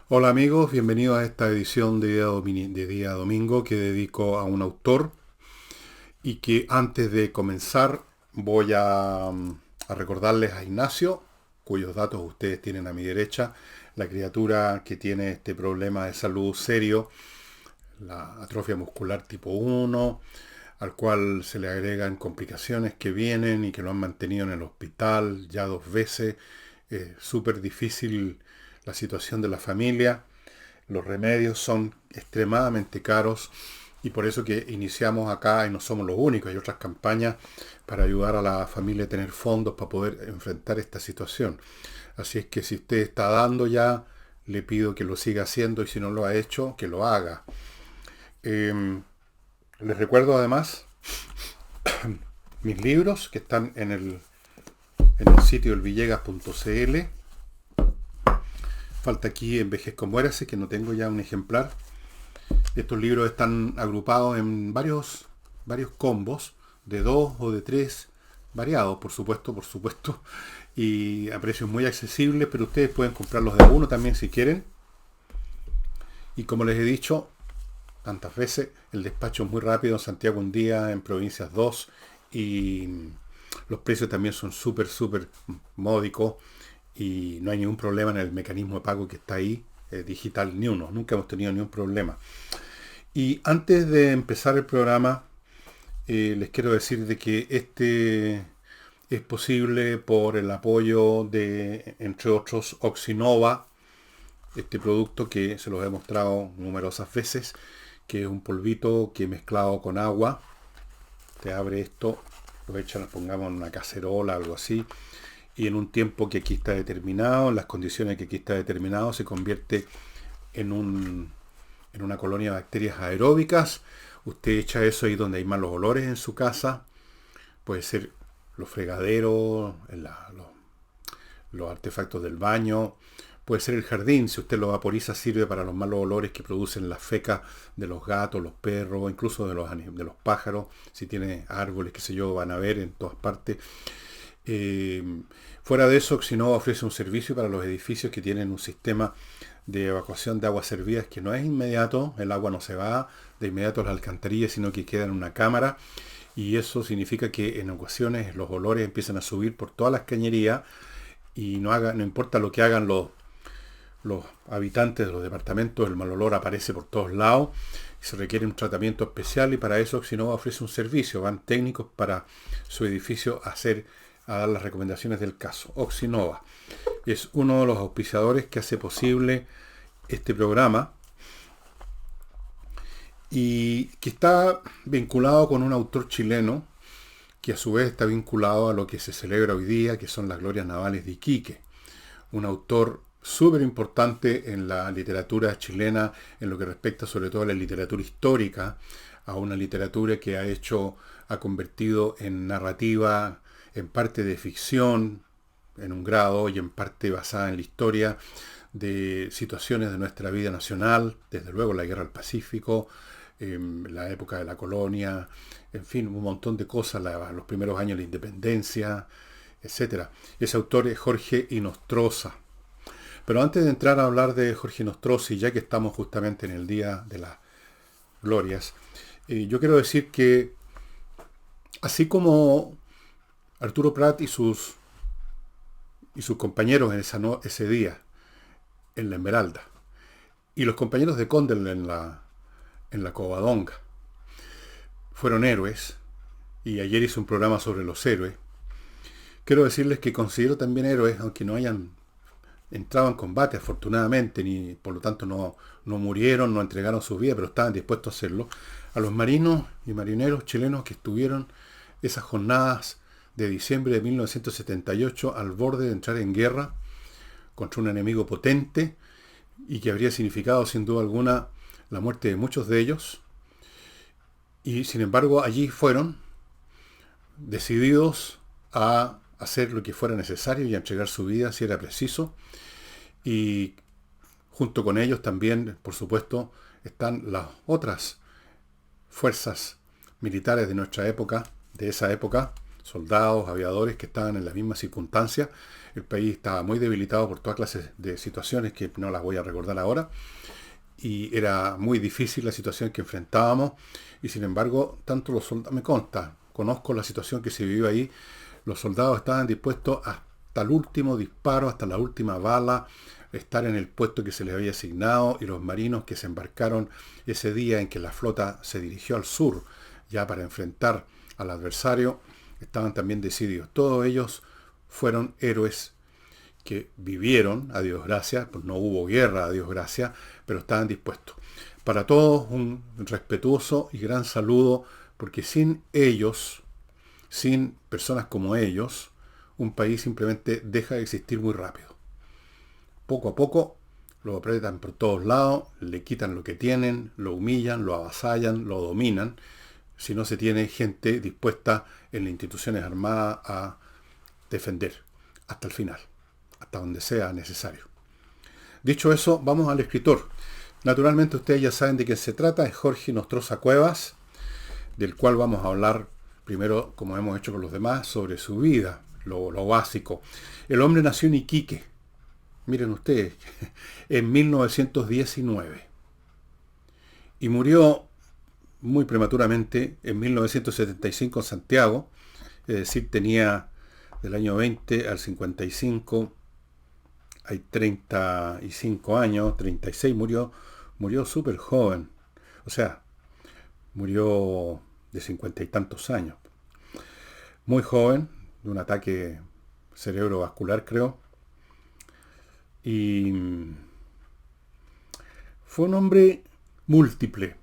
Hola amigos, bienvenidos a esta edición de día domingo que dedico a un autor y que antes de comenzar voy a recordarles a Ignacio, cuyos datos ustedes tienen a mi derecha, la criatura que tiene este problema de salud serio, la atrofia muscular tipo 1, al cual se le agregan complicaciones que vienen y que lo han mantenido en el hospital ya 2 veces. Súper difícil la situación de la familia. Los remedios son extremadamente caros y por eso que iniciamos acá y no somos los únicos. Hay otras campañas para ayudar a la familia a tener fondos para poder enfrentar esta situación. Así es que si usted está dando ya, le pido que lo siga haciendo y si no lo ha hecho, que lo haga. Eh, Les recuerdo además mis libros que están en el sitio elvillegas.cl. Falta aquí Envejezco Muérase, que no tengo ya un ejemplar. Estos libros están agrupados en varios combos, de 2 o de 3, variados, por supuesto, y a precios muy accesibles, pero ustedes pueden comprarlos de a uno también si quieren. Y como les he dicho tantas veces, el despacho es muy rápido, en Santiago un día, en provincias 2, y los precios también son súper módicos y no hay ningún problema en el mecanismo de pago que está ahí, digital ni uno, nunca hemos tenido ningún problema. Y antes de empezar el programa, les quiero decir de que este es posible por el apoyo de, entre otros, Oxinova, este producto que se los he mostrado numerosas veces, que es un polvito que mezclado con agua, te abre esto, lo echan, pongamos en una cacerola, algo así, y en un tiempo que aquí está determinado, en las condiciones que aquí está determinado, se convierte en una colonia de bacterias aeróbicas. Usted echa eso ahí donde hay malos olores en su casa. Puede ser los fregaderos, los artefactos del baño. Puede ser el jardín. Si usted lo vaporiza, sirve para los malos olores que producen las fecas de los gatos, los perros, incluso de los pájaros. Si tiene árboles, qué sé yo, van a ver en todas partes. Eh, Fuera de eso, Oxinova ofrece un servicio para los edificios que tienen un sistema de evacuación de aguas servidas que no es inmediato, el agua no se va de inmediato a las alcantarillas, sino que queda en una cámara, y eso significa que en ocasiones los olores empiezan a subir por todas las cañerías y no importa lo que hagan los habitantes de los departamentos, el mal olor aparece por todos lados y se requiere un tratamiento especial, y para eso Oxinova ofrece un servicio, van técnicos para su edificio a dar las recomendaciones del caso. Oxinova es uno de los auspiciadores que hace posible este programa y que está vinculado con un autor chileno que a su vez está vinculado a lo que se celebra hoy día, que son las glorias navales de Iquique. Un autor súper importante en la literatura chilena, en lo que respecta sobre todo a la literatura histórica, a una literatura que ha convertido en narrativa, en parte de ficción, en un grado, y en parte basada en la historia de situaciones de nuestra vida nacional, desde luego la guerra del Pacífico, la época de la colonia, en fin, un montón de cosas, los primeros años de la independencia, etcétera. Ese autor es Jorge Inostroza. Pero antes de entrar a hablar de Jorge Inostroza, y ya que estamos justamente en el Día de las Glorias, yo quiero decir que así como Arturo Prat y sus compañeros ese día en la Esmeralda, y los compañeros de Condel en la Covadonga, fueron héroes, y ayer hice un programa sobre los héroes, quiero decirles que considero también héroes, aunque no hayan entrado en combate afortunadamente, ni por lo tanto no murieron, no entregaron sus vidas, pero estaban dispuestos a hacerlo, a los marinos y marineros chilenos que estuvieron esas jornadas de diciembre de 1978 al borde de entrar en guerra contra un enemigo potente y que habría significado sin duda alguna la muerte de muchos de ellos. Y sin embargo allí fueron decididos a hacer lo que fuera necesario y a entregar su vida si era preciso. Y junto con ellos también, por supuesto, están las otras fuerzas militares de nuestra época, de esa época, soldados, aviadores que estaban en la misma circunstancia. El país estaba muy debilitado por todas clases de situaciones que no las voy a recordar ahora. Y era muy difícil la situación que enfrentábamos. Y sin embargo, tanto los soldados, me consta, conozco la situación que se vivió ahí, los soldados estaban dispuestos hasta el último disparo, hasta la última bala, estar en el puesto que se les había asignado, y los marinos que se embarcaron ese día en que la flota se dirigió al sur, ya para enfrentar al adversario, estaban también decididos. Todos ellos fueron héroes que vivieron, a Dios gracias, pues no hubo guerra, a Dios gracias, pero estaban dispuestos. Para todos un respetuoso y gran saludo, porque sin ellos, sin personas como ellos, un país simplemente deja de existir muy rápido. Poco a poco lo apretan por todos lados, le quitan lo que tienen, lo humillan, lo avasallan, lo dominan, si no se tiene gente dispuesta en las instituciones armadas a defender hasta el final, hasta donde sea necesario. Dicho eso, vamos al escritor. Naturalmente ustedes ya saben de quién se trata, es Jorge Nostroza Cuevas, del cual vamos a hablar primero, como hemos hecho con los demás, sobre su vida, lo básico. El hombre nació en Iquique, miren ustedes, en 1919 y murió muy prematuramente en 1975 en Santiago, es decir, tenía del año 20 al 55, hay 35 años, 36, murió súper joven, o sea, murió de 50 y tantos años, muy joven, de un ataque cerebrovascular creo, y fue un hombre múltiple,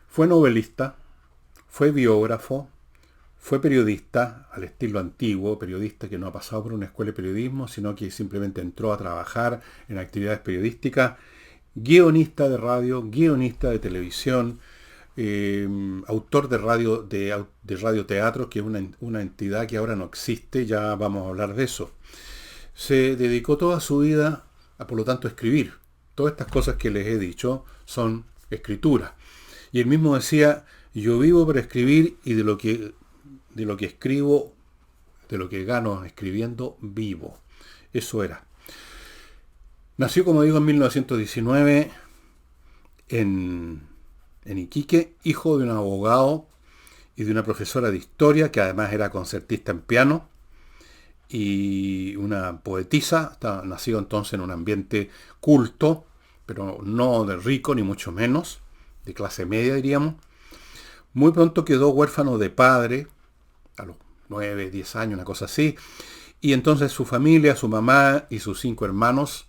fue novelista, fue biógrafo, fue periodista al estilo antiguo, periodista que no ha pasado por una escuela de periodismo, sino que simplemente entró a trabajar en actividades periodísticas, guionista de radio, guionista de televisión, autor de radioteatro, que es una entidad que ahora no existe, ya vamos a hablar de eso. Se dedicó toda su vida a, por lo tanto, a escribir. Todas estas cosas que les he dicho son escritura. Y él mismo decía, yo vivo para escribir y de lo que escribo, de lo que gano escribiendo, vivo. Eso era. Nació, como digo, en 1919 en Iquique, hijo de un abogado y de una profesora de historia, que además era concertista en piano, y una poetisa. Nació entonces en un ambiente culto, pero no de rico, ni mucho menos, de clase media, diríamos. Muy pronto quedó huérfano de padre, a los 9, 10 años, una cosa así, y entonces su familia, su mamá y sus 5 hermanos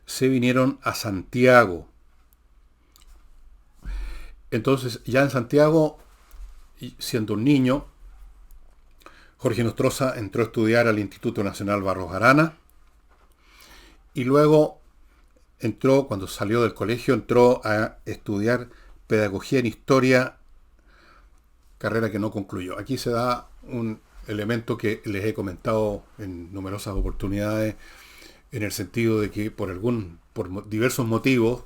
se vinieron a Santiago. Entonces, ya en Santiago, siendo un niño, Jorge Nostroza entró a estudiar al Instituto Nacional Barros Arana, y luego entró, cuando salió del colegio, entró a estudiar Pedagogía en Historia, carrera que no concluyó. Aquí se da un elemento que les he comentado en numerosas oportunidades, en el sentido de que por diversos motivos,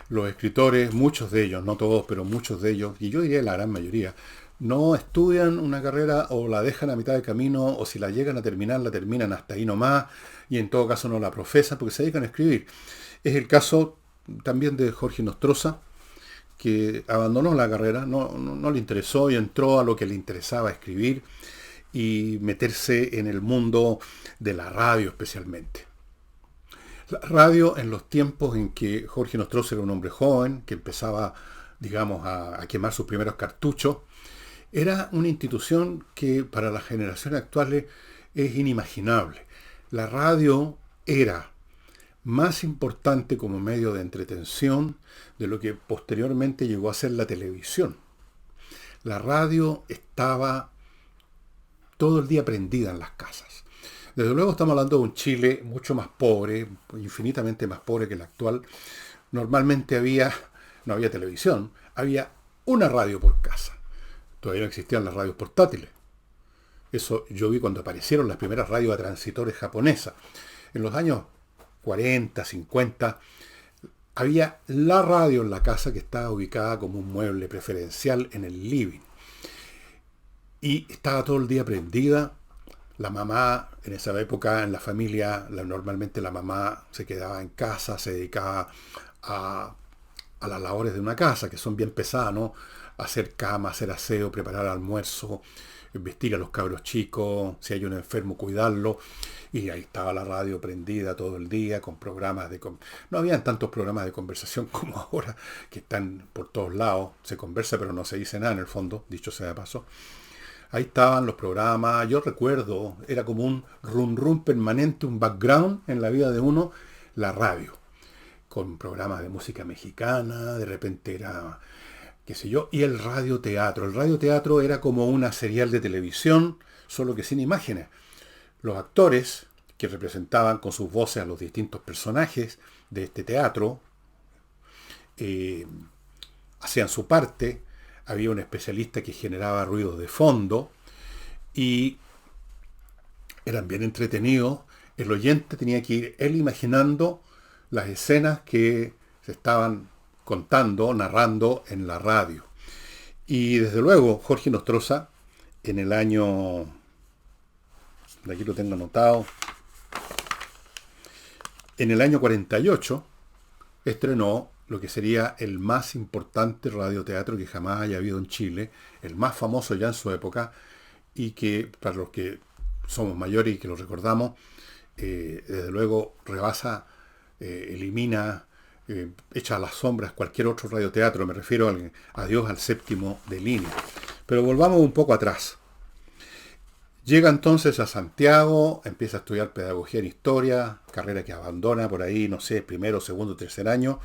los escritores, muchos de ellos, no todos, pero muchos de ellos, y yo diría la gran mayoría, no estudian una carrera o la dejan a mitad de camino, o si la llegan a terminar, la terminan hasta ahí nomás, y en todo caso no la profesan porque se dedican a escribir. Es el caso también de Jorge Nostroza, que abandonó la carrera, no le interesó y entró a lo que le interesaba, escribir y meterse en el mundo de la radio especialmente. La radio, en los tiempos en que Jorge Nostroza era un hombre joven, que empezaba, digamos, a quemar sus primeros cartuchos, era una institución que para las generaciones actuales es inimaginable. La radio era más importante como medio de entretención de lo que posteriormente llegó a ser la televisión. La radio estaba todo el día prendida en las casas. Desde luego estamos hablando de un Chile mucho más pobre, infinitamente más pobre que el actual. Normalmente no había televisión, había una radio por casa. Todavía no existían las radios portátiles. Eso yo vi cuando aparecieron las primeras radios a transitores japonesas. En los años 40, 50, había la radio en la casa, que estaba ubicada como un mueble preferencial en el living. y estaba todo el día prendida. La mamá, en esa época, en la familia, normalmente la mamá se quedaba en casa, se dedicaba a, a las labores de una casa, que son bien pesadas, ¿no? Hacer cama, hacer aseo, preparar almuerzo, vestir a los cabros chicos, si hay un enfermo, cuidarlo. Y ahí estaba la radio prendida todo el día con programas de... No habían tantos programas de conversación como ahora, que están por todos lados. Se conversa, pero no se dice nada en el fondo, dicho sea de paso. Ahí estaban los programas, yo recuerdo, era como un rum rum permanente, un background en la vida de uno, la radio, con programas de música mexicana, de repente era, qué sé yo, y el radioteatro. El radioteatro era como una serial de televisión, solo que sin imágenes. Los actores que representaban con sus voces a los distintos personajes de este teatro hacían su parte. Había un especialista que generaba ruidos de fondo y eran bien entretenidos. El oyente tenía que ir él imaginando las escenas que se estaban contando, narrando en la radio. Y desde luego, Jorge Nostroza, en el año, de aquí lo tengo anotado, en el año 48, estrenó lo que sería el más importante radioteatro que jamás haya habido en Chile, el más famoso ya en su época, y que para los que somos mayores y que lo recordamos, desde luego rebasa, elimina, echa a las sombras cualquier otro radioteatro. Me refiero al Adiós al séptimo de línea. Pero volvamos un poco atrás. Llega entonces a Santiago, empieza a estudiar pedagogía en historia, carrera que abandona por ahí, no sé, primero, segundo, tercer año.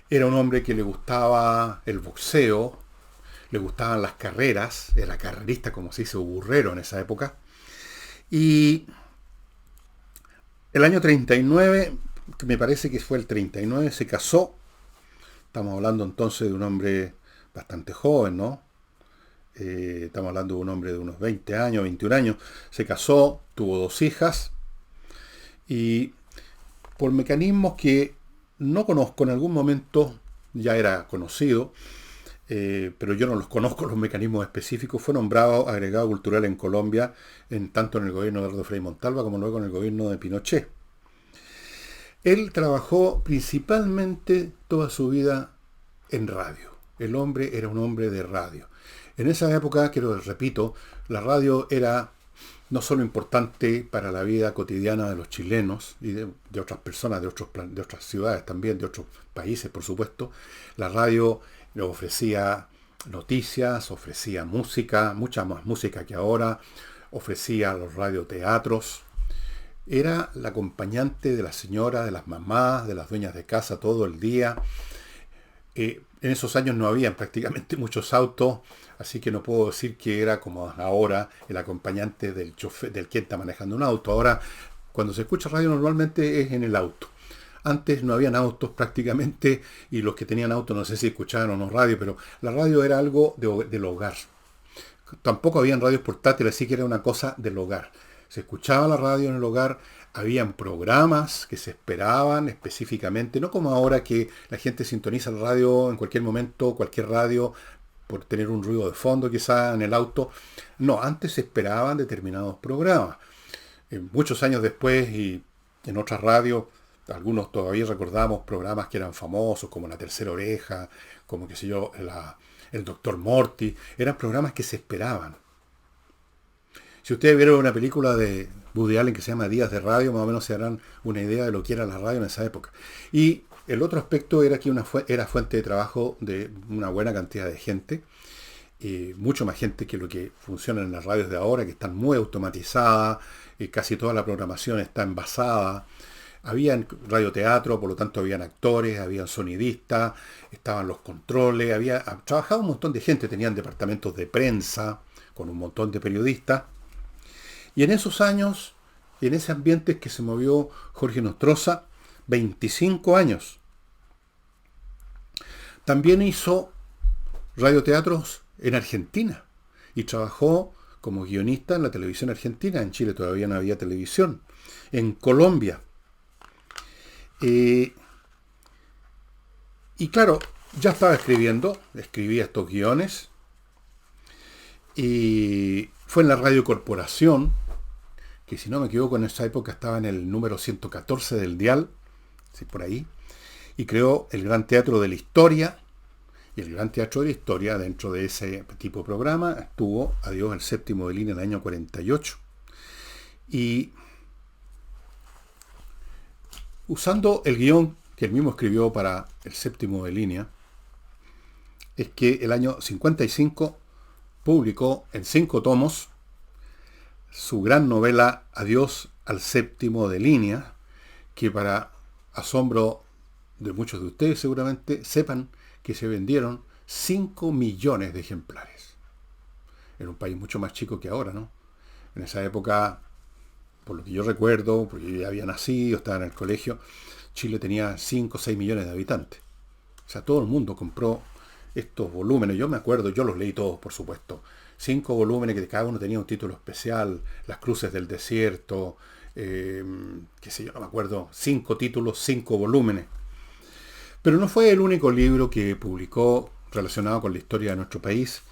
Era un hombre que le gustaba el boxeo, le gustaban las carreras, era carrerista, como se dice, burrero en esa época. Y el año 39, que me parece que fue el 39, se casó. Estamos hablando entonces de un hombre bastante joven, ¿no? Estamos hablando de un hombre de unos 20 años, 21 años. Se casó, tuvo 2 hijas y por mecanismos que no conozco, en algún momento ya era conocido, pero yo no los conozco los mecanismos específicos, fue nombrado agregado cultural en Colombia, tanto en el gobierno de Eduardo Frei Montalva como luego en el gobierno de Pinochet. Él trabajó principalmente toda su vida en radio. El hombre era un hombre de radio. En esa época, repito, la radio era no solo importante para la vida cotidiana de los chilenos y de otras personas, de otras ciudades también, de otros países, por supuesto. La radio le ofrecía noticias, ofrecía música, mucha más música que ahora, ofrecía los radioteatros. Era la acompañante de las señoras, de las mamás, de las dueñas de casa todo el día. En esos años no habían prácticamente muchos autos, así que no puedo decir que era como ahora el acompañante del chofer, del quien está manejando un auto. Ahora, cuando se escucha radio normalmente es en el auto. Antes no habían autos prácticamente y los que tenían auto no sé si escuchaban o no radio, pero la radio era algo del hogar. Tampoco habían radios portátiles, así que era una cosa del hogar. Se escuchaba la radio en el hogar, habían programas que se esperaban específicamente, no como ahora que la gente sintoniza la radio en cualquier momento, cualquier radio, por tener un ruido de fondo quizá en el auto. No, antes se esperaban determinados programas. Muchos años después y en otras radios, algunos todavía recordamos programas que eran famosos, como La Tercera Oreja, como qué sé yo, el Doctor Morty. Eran programas que se esperaban. Si ustedes vieron una película de Woody Allen que se llama Días de Radio, más o menos se harán una idea de lo que era la radio en esa época. Y el otro aspecto era que era fuente de trabajo de una buena cantidad de gente, mucho más gente que lo que funciona en las radios de ahora, que están muy automatizadas, casi toda la programación está envasada. Había radioteatro, por lo tanto habían actores, habían sonidistas, estaban los controles, trabajaba un montón de gente, tenían departamentos de prensa con un montón de periodistas. Y en esos años, en ese ambiente que se movió Jorge Nostroza, 25 años. También hizo radioteatros en Argentina y trabajó como guionista en la televisión argentina. En Chile todavía no había televisión. En Colombia. Y claro, ya estaba escribía estos guiones. Y fue en la Radio Corporación, que si no me equivoco en esa época estaba en el número 114 del dial, sí, por ahí, y creó el Gran Teatro de la Historia. Y el Gran Teatro de la Historia, dentro de ese tipo de programa, estuvo Adiós el séptimo de línea en el año 48. Y usando el guión que él mismo escribió para el séptimo de línea, es que el año 55 publicó en 5 tomos su gran novela Adiós al séptimo de línea, que para asombro de muchos de ustedes seguramente sepan que se vendieron 5 millones de ejemplares. En un país mucho más chico que ahora, ¿no? En esa época, por lo que yo recuerdo, porque yo ya había nacido, estaba en el colegio, Chile tenía 5 o 6 millones de habitantes. O sea, todo el mundo compró estos volúmenes. Yo me acuerdo, yo los leí todos, por supuesto. 5 volúmenes que cada uno tenía un título especial, Las Cruces del Desierto, qué sé yo, no me acuerdo, 5 títulos, 5 volúmenes. Pero no fue el único libro que publicó relacionado con la historia de nuestro país.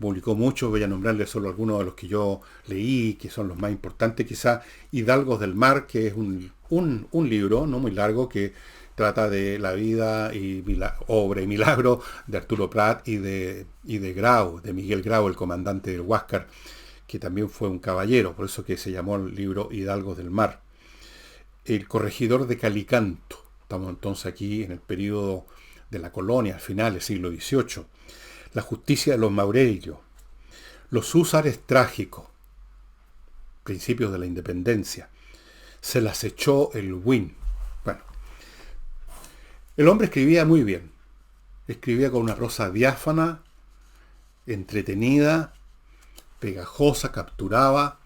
Publicó muchos, voy a nombrarles solo algunos de los que yo leí, que son los más importantes, quizá Hidalgos del Mar, que es un libro no muy largo que trata de la vida y obra y milagro de Arturo Prat y de Grau, de Miguel Grau, el comandante del Huáscar, que también fue un caballero, por eso que se llamó el libro Hidalgos del Mar. El Corregidor de Calicanto. Estamos entonces aquí en el periodo de la colonia, al final del siglo XVIII. La Justicia de los Maurelios. Los Húsares Trágicos. Principios de la Independencia. Se las echó el Win. Bueno, el hombre escribía muy bien. Escribía con una prosa diáfana, entretenida, pegajosa, capturaba.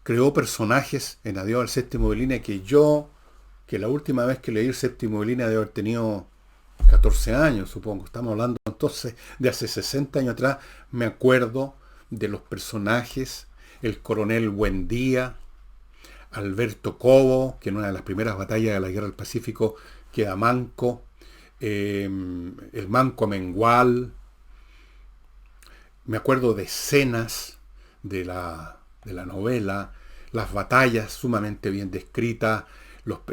Creó personajes en Adiós al séptimo de línea que la última vez que leí el séptimo de línea debe haber tenido 14 años, supongo. Estamos hablando entonces de hace 60 años atrás. Me acuerdo de los personajes, el coronel Buendía, Alberto Cobo, que en una de las primeras batallas de la Guerra del Pacífico queda manco, el manco Amengual. Me acuerdo de escenas de la novela, las batallas sumamente bien descritas,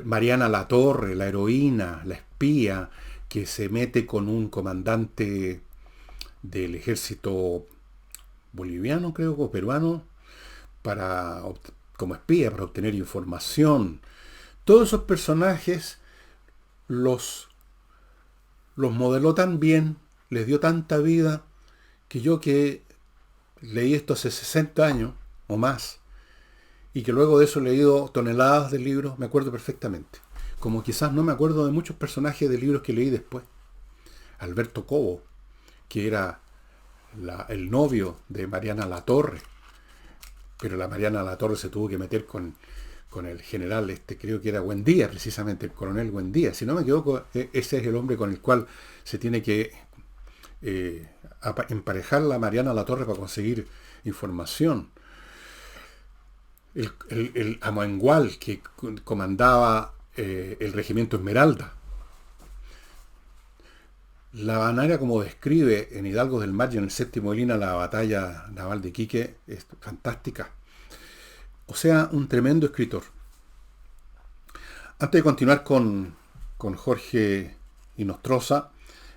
Mariana Latorre, la heroína, la espía, que se mete con un comandante del ejército boliviano, creo, o peruano, como espía, para obtener información. Todos esos personajes los modeló tan bien, les dio tanta vida, que yo que leí esto hace 60 años o más, y que luego de eso he leído toneladas de libros, me acuerdo perfectamente. Como quizás no me acuerdo de muchos personajes de libros que leí después. Alberto Cobo, que era el novio de Mariana Latorre, pero la Mariana Latorre se tuvo que meter con el general, creo que era Buendía, precisamente, el coronel Buendía. Si no me equivoco, ese es el hombre con el cual se tiene que emparejar la Mariana Latorre para conseguir información. El Amengual, que comandaba el regimiento Esmeralda. La manera como describe en Hidalgos del Mar y en el séptimo de línea la batalla naval de Iquique es fantástica. O sea, un tremendo escritor. Antes de continuar con Jorge Inostroza,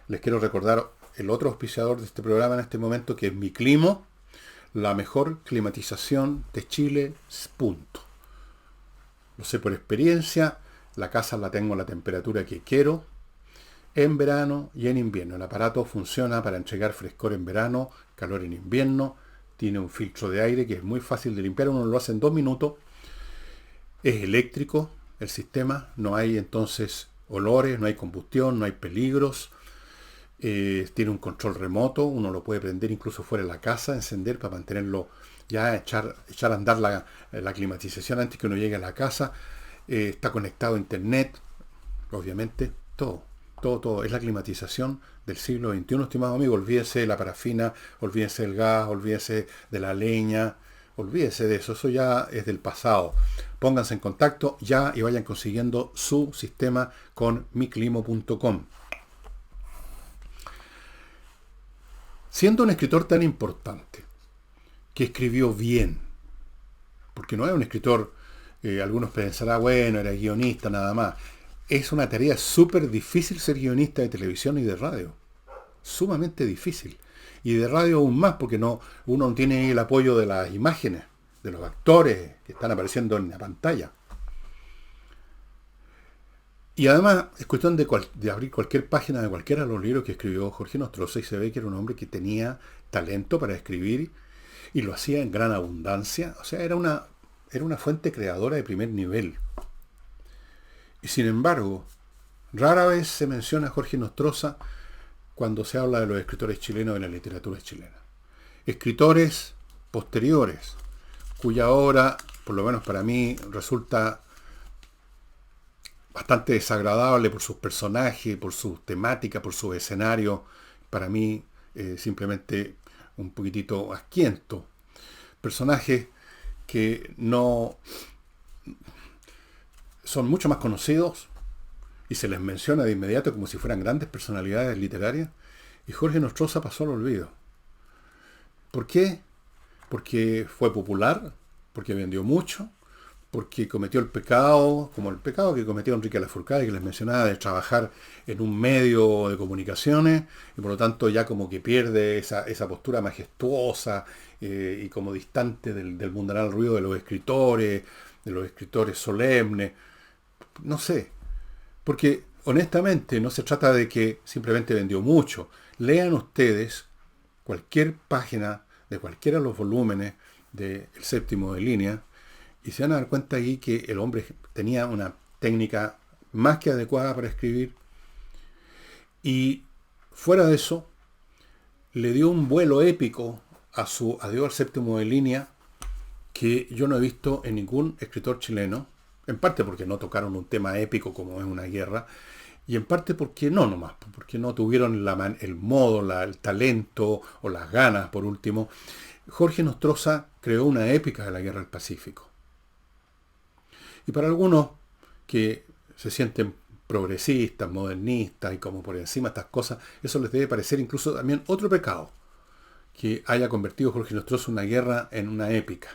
les quiero recordar el otro auspiciador de este programa en este momento, que es Miclimo, la mejor climatización de Chile, punto. Lo sé por experiencia, la casa la tengo a la temperatura que quiero, en verano y en invierno. El aparato funciona para entregar frescor en verano, calor en invierno, tiene un filtro de aire que es muy fácil de limpiar, uno lo hace en 2 minutos, es eléctrico el sistema, no hay entonces olores, no hay combustión, no hay peligros. Tiene un control remoto, uno lo puede prender incluso fuera de la casa, encender para mantenerlo, ya echar a andar la climatización antes que uno llegue a la casa. Está conectado a internet, obviamente, todo. Es la climatización del siglo XXI, estimado amigo. Olvídese de la parafina, olvídese del gas, olvídese de la leña, olvídese de eso ya es del pasado. Pónganse en contacto ya y vayan consiguiendo su sistema con miclimo.com. Siendo un escritor tan importante, que escribió bien, porque no es un escritor, algunos pensarán, bueno, era guionista nada más. Es una tarea súper difícil ser guionista de televisión y de radio, sumamente difícil. Y de radio aún más, porque uno no tiene el apoyo de las imágenes, de los actores que están apareciendo en la pantalla. Y además es cuestión de abrir cualquier página de cualquiera de los libros que escribió Jorge Nostroza y se ve que era un hombre que tenía talento para escribir y lo hacía en gran abundancia. O sea, era una fuente creadora de primer nivel. Y sin embargo, rara vez se menciona a Jorge Nostroza cuando se habla de los escritores chilenos de la literatura chilena. Escritores posteriores, cuya obra, por lo menos para mí, resulta bastante desagradable por sus personajes, por sus temáticas, por sus escenarios. Para mí, simplemente un poquitito asquiento. Personajes que no son mucho más conocidos y se les menciona de inmediato como si fueran grandes personalidades literarias, y Jorge Nostroza pasó al olvido. ¿Por qué? Porque fue popular, porque vendió mucho, porque cometió el pecado, como el pecado que cometió Enrique Lafourcade, que les mencionaba, de trabajar en un medio de comunicaciones, y por lo tanto ya como que pierde esa postura majestuosa y como distante del mundanal ruido de los escritores solemnes. No sé, porque honestamente no se trata de que simplemente vendió mucho. Lean ustedes cualquier página de cualquiera de los volúmenes del Séptimo de Línea y se van a dar cuenta aquí que el hombre tenía una técnica más que adecuada para escribir, y fuera de eso le dio un vuelo épico a su Adiós al Séptimo de Línea que yo no he visto en ningún escritor chileno, en parte porque no tocaron un tema épico como es una guerra, y en parte porque porque no tuvieron el modo, el talento o las ganas, por último. Jorge Nostroza creó una épica de la Guerra del Pacífico. Y para algunos que se sienten progresistas, modernistas y como por encima de estas cosas, eso les debe parecer incluso también otro pecado, que haya convertido Jorge Nostroza una guerra en una épica.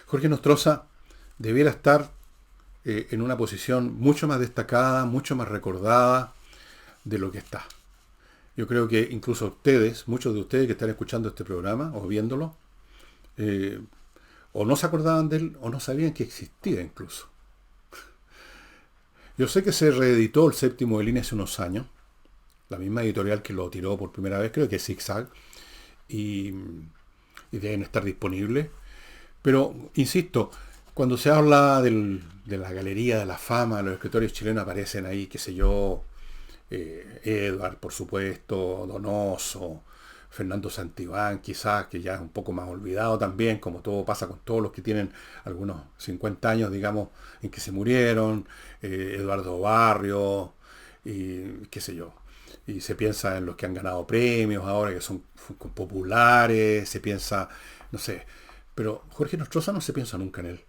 Jorge Nostroza debiera estar en una posición mucho más destacada, mucho más recordada de lo que está. Yo creo que incluso ustedes, muchos de ustedes que están escuchando este programa o viéndolo, o no se acordaban de él o no sabían que existía incluso. Yo sé que se reeditó el Séptimo de Línea hace unos años, la misma editorial que lo tiró por primera vez, creo que es Zigzag, y deben estar disponibles. Pero, insisto, cuando se habla de la galería de la fama, los escritores chilenos aparecen ahí, qué sé yo, Edward, por supuesto, Donoso, Fernando Santibán, quizás, que ya es un poco más olvidado también, como todo pasa con todos los que tienen algunos 50 años, digamos, en que se murieron, Eduardo Barrio, y qué sé yo. Y se piensa en los que han ganado premios ahora, que son populares, se piensa, no sé. Pero Jorge Nostroza no se piensa nunca en él.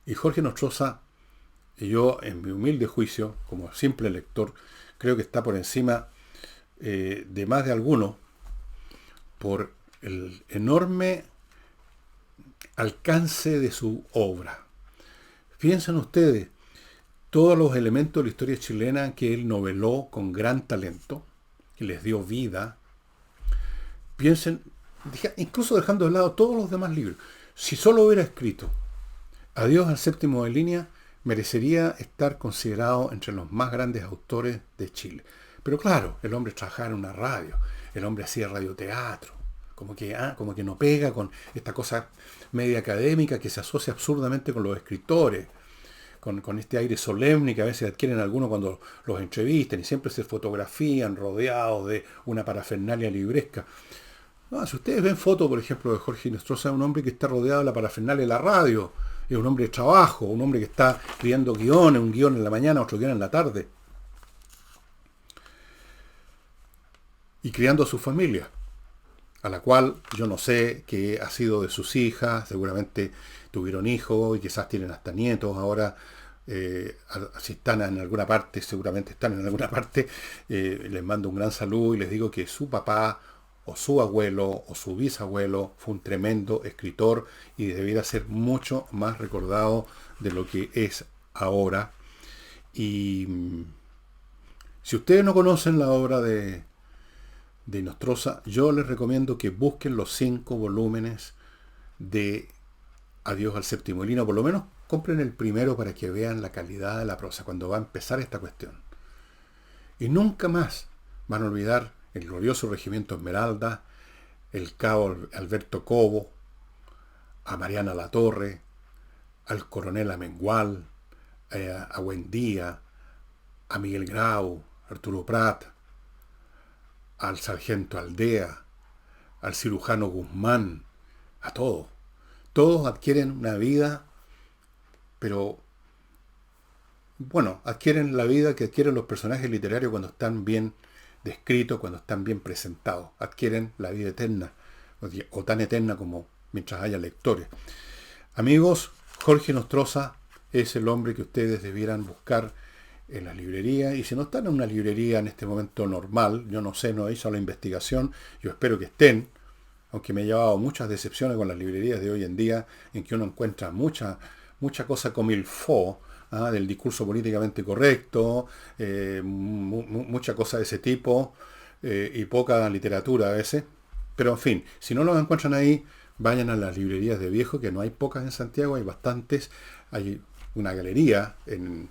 Y Jorge Nostroza, yo en mi humilde juicio, como simple lector, creo que está por encima de más de alguno por el enorme alcance de su obra. Piensen ustedes, todos los elementos de la historia chilena que él noveló con gran talento, que les dio vida. Piensen, incluso dejando de lado todos los demás libros, si solo hubiera escrito Adiós al Séptimo de Línea, merecería estar considerado entre los más grandes autores de Chile. Pero claro, el hombre trabajaba en una radio, el hombre hacía radioteatro, como que no pega con esta cosa media académica que se asocia absurdamente con los escritores, con este aire solemne que a veces adquieren algunos cuando los entrevistan y siempre se fotografían rodeados de una parafernalia libresca. No, si ustedes ven fotos, por ejemplo, de Jorge Nostroza, es un hombre que está rodeado de la parafernalia de la radio, es un hombre de trabajo, un hombre que está escribiendo guiones, un guión en la mañana, otro guión en la tarde. Y criando a su familia, a la cual yo no sé qué ha sido de sus hijas, seguramente tuvieron hijos y quizás tienen hasta nietos ahora, si están en alguna parte, seguramente están en alguna parte, les mando un gran saludo y les digo que su papá o su abuelo, o su bisabuelo fue un tremendo escritor y debiera ser mucho más recordado de lo que es ahora. Y si ustedes no conocen la obra de Nostroza, yo les recomiendo que busquen los 5 volúmenes de Adiós al séptimo lino. Por lo menos compren el primero para que vean la calidad de la prosa cuando va a empezar esta cuestión. Y nunca más van a olvidar el glorioso Regimiento Esmeralda, el cabo Alberto Cobo, a Mariana Latorre, al coronel Amengual, a Buendía, a Miguel Grau, Arturo Prat, al sargento Aldea, al cirujano Guzmán, a todos. Todos adquieren una vida, pero bueno, adquieren la vida que adquieren los personajes literarios cuando están bien descritos, cuando están bien presentados. Adquieren la vida eterna, o tan eterna como mientras haya lectores. Amigos, Jorge Nostroza es el hombre que ustedes debieran buscar en las librerías, y si no están en una librería en este momento normal, yo no sé, no he hecho la investigación, yo espero que estén, aunque me he llevado muchas decepciones con las librerías de hoy en día, en que uno encuentra mucha cosa como il faut, del discurso políticamente correcto, mucha cosa de ese tipo, y poca literatura a veces. Pero en fin, si no los encuentran ahí, vayan a las librerías de viejo, que no hay pocas en Santiago, hay bastantes. Hay una galería en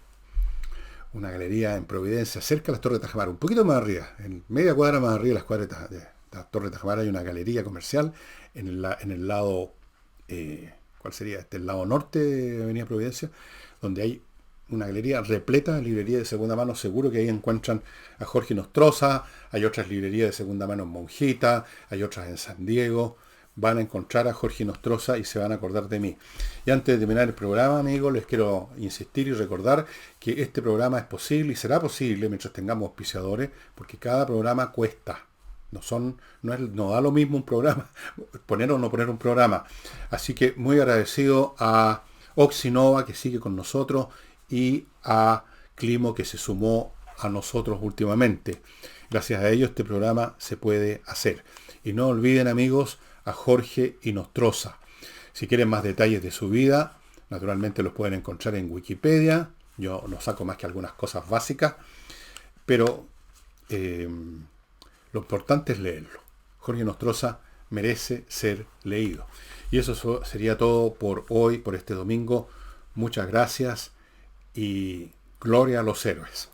Providencia, cerca de las Torres de Tajamar, un poquito más arriba, en media cuadra más arriba de las cuadras de la Torre de Tajamar hay una galería comercial en el lado, ¿cuál sería? El lado norte de Avenida Providencia, donde hay una galería repleta de librerías de segunda mano. Seguro que ahí encuentran a Jorge Nostroza, hay otras librerías de segunda mano en Monjita, hay otras en San Diego. Van a encontrar a Jorge Nostroza y se van a acordar de mí. Y antes de terminar el programa, amigos, les quiero insistir y recordar que este programa es posible y será posible mientras tengamos auspiciadores, porque cada programa cuesta. No da lo mismo un programa, poner o no poner un programa. Así que muy agradecido a Oxinova, que sigue con nosotros, y a Climo, que se sumó a nosotros últimamente. Gracias a ellos este programa se puede hacer. Y no olviden, amigos, a Jorge Nostroza. Si quieren más detalles de su vida, naturalmente los pueden encontrar en Wikipedia. Yo no saco más que algunas cosas básicas, pero lo importante es leerlo. Jorge Nostroza merece ser leído. Y eso sería todo por hoy, por este domingo. Muchas gracias y gloria a los héroes.